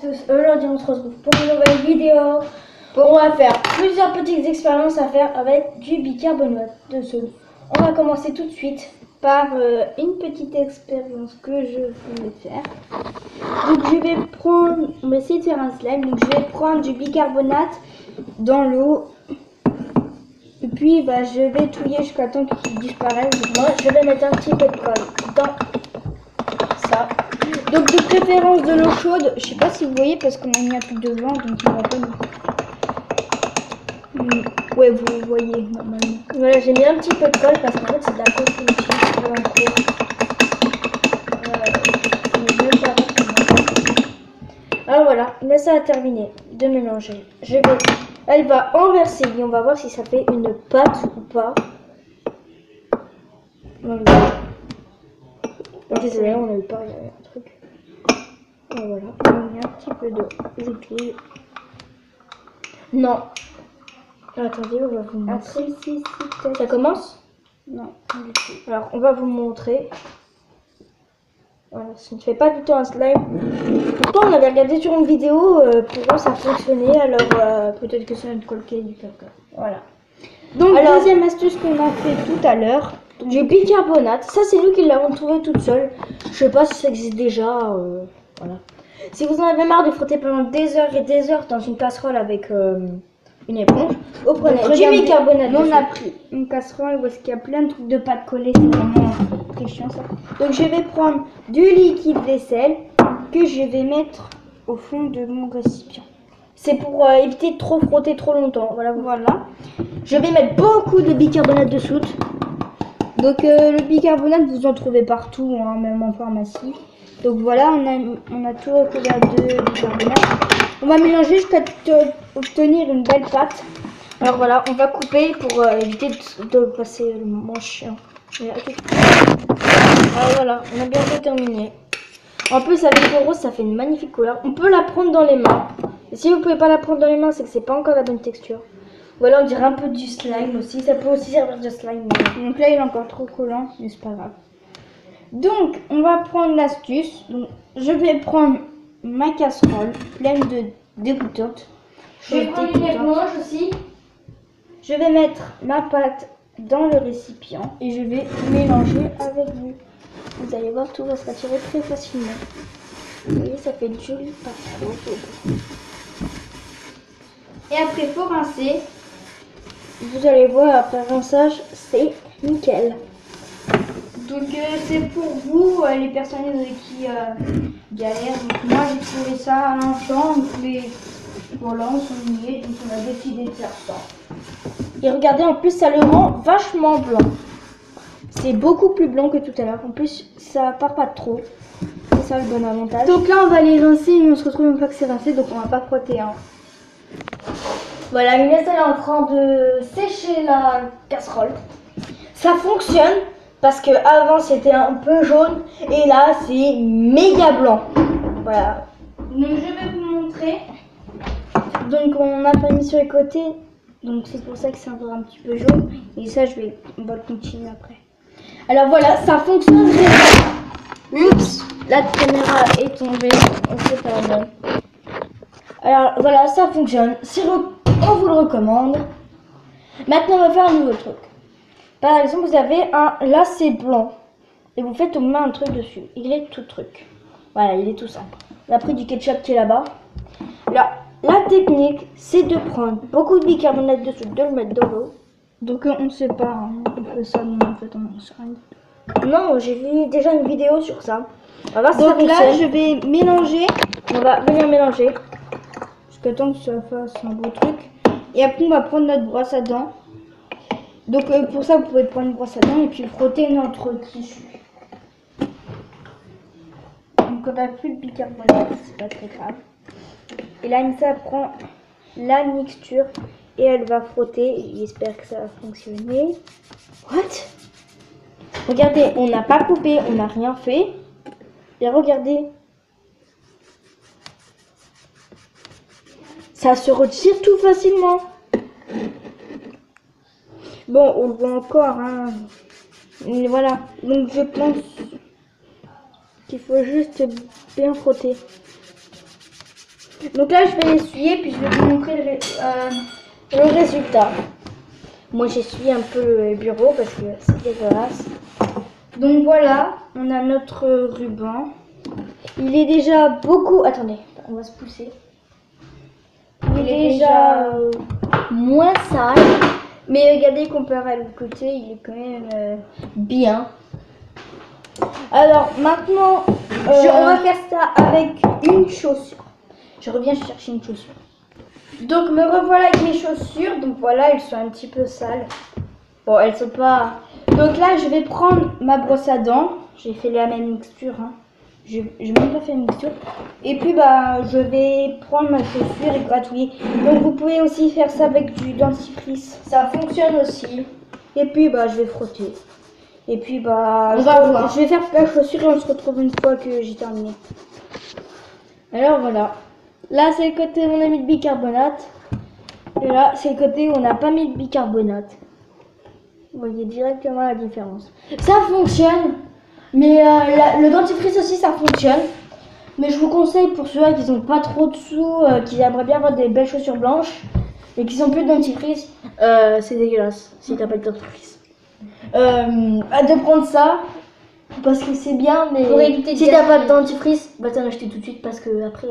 Tous, aujourd'hui on se retrouve pour une nouvelle vidéo. On va faire plusieurs petites expériences à faire avec du bicarbonate de soude. On va commencer tout de suite par une petite expérience que je vais faire. Donc je vais prendre, on va essayer de faire un slime. Donc je vais prendre du bicarbonate dans l'eau. Et puis je vais touiller jusqu'à temps qu'il disparaisse. Donc moi je vais mettre un petit peu de colle dans ça. Donc de préférence de l'eau chaude, je sais pas si vous voyez parce qu'on a mis un peu de vent donc on va pas ouais, vous voyez normalement. Voilà, j'ai mis un petit peu de colle parce qu'en fait c'est de la colle que j'utilise pour alors voilà, là ça a terminé de mélanger. Elle va inverser et on va voir si ça fait une pâte ou pas. Voilà. Désolé, on a eu pas un truc. Et voilà, on a mis un petit peu d'eau. J'utilise. Non. Attendez, on va vous montrer. Si, ça commence? Non. Alors, on va vous montrer. Voilà, ça ne fait pas du tout un slime. Pourtant, on avait regardé sur une vidéo, pour eux ça fonctionnait, alors peut-être que c'est notre colquet du caca. Voilà. Donc, alors, deuxième astuce qu'on a fait tout à l'heure, du bicarbonate. Ça, c'est nous qui l'avons trouvé toute seule. Je sais pas si ça existe déjà. Voilà. Si vous en avez marre de frotter pendant des heures et des heures dans une casserole avec une éponge, vous prenez du bicarbonate. Nous, on a pris une casserole où il y a plein de trucs de pâte collée. C'est vraiment très chiant ça. Donc, je vais prendre du liquide vaisselle que je vais mettre au fond de mon récipient. C'est pour éviter de trop frotter trop longtemps. Voilà. Je vais mettre beaucoup de bicarbonate de soude. Donc le bicarbonate, vous en trouvez partout, hein, même en pharmacie. Donc voilà, on a tout recouvert de bicarbonate. On va mélanger jusqu'à obtenir une belle pâte. Alors voilà, on va couper pour éviter de passer le moment chiant. Alors voilà, on a bientôt terminé. En plus avec le rose, ça fait une magnifique couleur. On peut la prendre dans les mains. Et si vous pouvez pas la prendre dans les mains, c'est que c'est pas encore la bonne texture. Voilà, on dirait un peu du slime aussi. Ça peut aussi servir de slime. Donc là, il est encore trop collant, mais c'est pas grave. Donc, on va prendre l'astuce. Donc, je vais prendre ma casserole pleine de dégoûtantes. Je vais prendre une éponge aussi. Je vais mettre ma pâte dans le récipient et je vais mélanger avec vous. Vous allez voir, tout va se retirer très facilement. Vous voyez, ça fait une jolie pâte. Et après, il faut rincer. Vous allez voir, après rinçage, c'est nickel. Donc c'est pour vous, les personnes qui galèrent. Donc moi j'ai trouvé ça à l'instant. Voilà, on s'ennuyait, donc on a décidé de faire ça. Et regardez, en plus ça le rend vachement blanc. C'est beaucoup plus blanc que tout à l'heure. En plus ça part pas trop. C'est ça le bon avantage. Donc là on va les rincer et on se retrouve une fois que c'est rincé. Donc on va pas frotter. Hein. Voilà, Inès elle est en train de sécher la casserole. Ça fonctionne parce que avant c'était un peu jaune et là c'est méga blanc. Voilà. Donc je vais vous montrer. Donc on a pas mis sur les côtés. Donc c'est pour ça que c'est encore un petit peu jaune. Et ça on va le continuer après. Alors voilà, ça fonctionne vraiment. Oups, la caméra est tombée. On sait pas la bonne. Alors voilà, ça fonctionne. On vous le recommande. Maintenant, on va faire un nouveau truc. Par exemple, vous avez un lacet blanc et vous faites au moins un truc dessus. Il est tout truc. Voilà, il est tout simple. On a pris du ketchup qui est là-bas. Là, la technique, c'est de prendre beaucoup de bicarbonate de soude, de le mettre dans l'eau. Donc, on ne sait pas. Hein. On fait ça, mais en fait, on sait rien. Non, j'ai vu déjà une vidéo sur ça. On va voir si ça fonctionne. Donc là, je vais mélanger. On va venir mélanger. Jusqu'à temps que ça fasse un beau truc. Et après, on va prendre notre brosse à dents. Donc, pour ça, vous pouvez prendre une brosse à dents et puis frotter notre tissu. Donc, on n'a plus de bicarbonate, c'est pas très grave. Et là, ça prend la mixture et elle va frotter. J'espère que ça va fonctionner. What? Regardez, on n'a pas coupé, on n'a rien fait. Et regardez. Ça se retire tout facilement. Bon, on le voit encore, hein. Mais voilà. Donc je pense qu'il faut juste bien frotter. Donc là, je vais l'essuyer puis je vais vous montrer le résultat. Moi, j'essuie un peu le bureau parce que c'est dégueulasse. Donc voilà, on a notre ruban. Il est déjà beaucoup... Attendez, on va se pousser. Il est déjà moins sale. Mais regardez, comparé à l'autre côté, il est quand même bien. Alors maintenant, on va faire ça avec une chaussure. Je reviens chercher une chaussure. Donc me revoilà avec mes chaussures. Donc voilà, elles sont un petit peu sales. Bon, elles sont pas... Donc là, je vais prendre ma brosse à dents. J'ai fait la même mixture. Hein. Je n'ai même pas fait une mixture. Et puis, je vais prendre ma chaussure et gratouiller. Donc, vous pouvez aussi faire ça avec du dentifrice. Ça fonctionne aussi. Et puis, je vais frotter. Et puis, je vais faire la chaussure et on se retrouve une fois que j'ai terminé. Alors, voilà. Là, c'est le côté où on a mis le bicarbonate. Et là, c'est le côté où on n'a pas mis le bicarbonate. Vous voyez directement la différence. Ça fonctionne. Mais le dentifrice aussi, ça fonctionne. Mais je vous conseille pour ceux qui n'ont pas trop de sous, qui aimeraient bien avoir des belles chaussures blanches, mais qui sont plus de dentifrice, c'est dégueulasse si t'as pas de dentifrice. De prendre ça, parce que c'est bien, mais si t'as pas de dentifrice, t'en acheter tout de suite parce que après...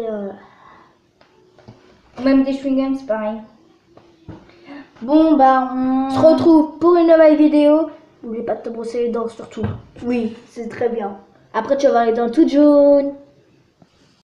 Même des chewing-gums, c'est pareil. Bon, on se retrouve pour une nouvelle vidéo. N'oublie pas de te brosser les dents surtout. Oui, c'est très bien. Après, tu vas avoir les dents toutes jaunes.